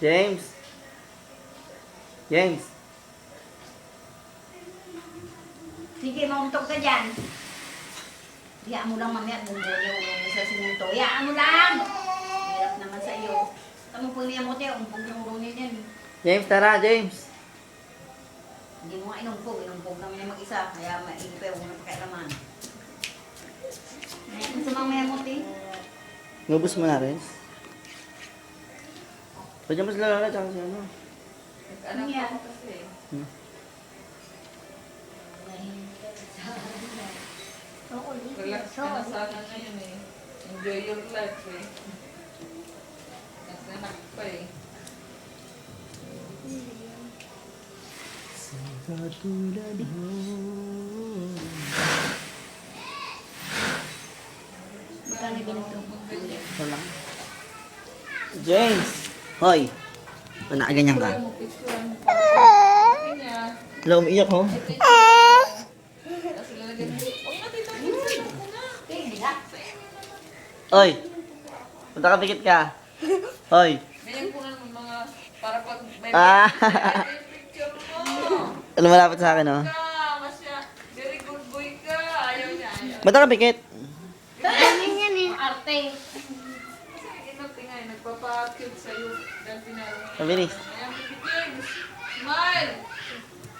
James. James. Sige, mauntog ka dyan. Iyaan mo lang mamaya at bumbuya mo sa siminto. Iyaan mo lang! Hirap naman sa iyo. Tama po niya mo tayo, umpog ng runin yan. James, tara, James. Hindi mo nga inumpog. Inumpog naman yung mag-isa. Kaya mainip pa yung unang pakialaman. Ngayon sa mga mayamot eh. Nubos mo na rin. Pwede mas lalala, tsaka si ano. Ano yan? Relax ka na sana ngayon eh. Enjoy your life eh. Nasa anak pa eh. Katulad mo. Magkano ginito? Wala. James! Hoy! Ba't nakaganyan ka? Mo picturean mo pa. Kanya. Wala umiiyak, ho? Tapos lalagyan mo. Huwag na dito. Minsan ako na. Hindi na. Hoy! Punta ka, pikit ka. Hoy! Ngayon po ng mga para pag may Ah. may picture mo. Ano malapit sa akin, ho? Masya. Very good boy ka. Ayaw niya. Ayaw. Ba't ka, pikit? Arte. Kasi inati nga eh. Nagpapa-cute sa'yo. Dahil pinaro. Mabilis. Ayan, baby James. Smile!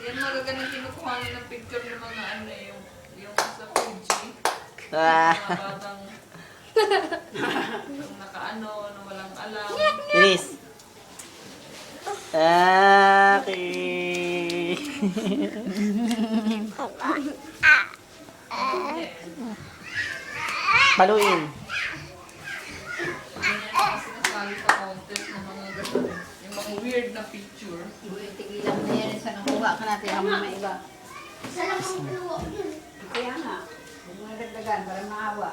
Yan magagandang kinukuha niya ng picture ng mga ano eh, yung sa Fuji. Ah. Mga batang yung nakaano, na walang alam. Bilis. Okay. Paluin. Sinasali sa contest ng mga ganun. Yung mga weird na picture. Tigilan mo na yan. Sa nakuha ka natin ang mga iba. Kaya nga. Huwag mo nagdagdagan para maawa.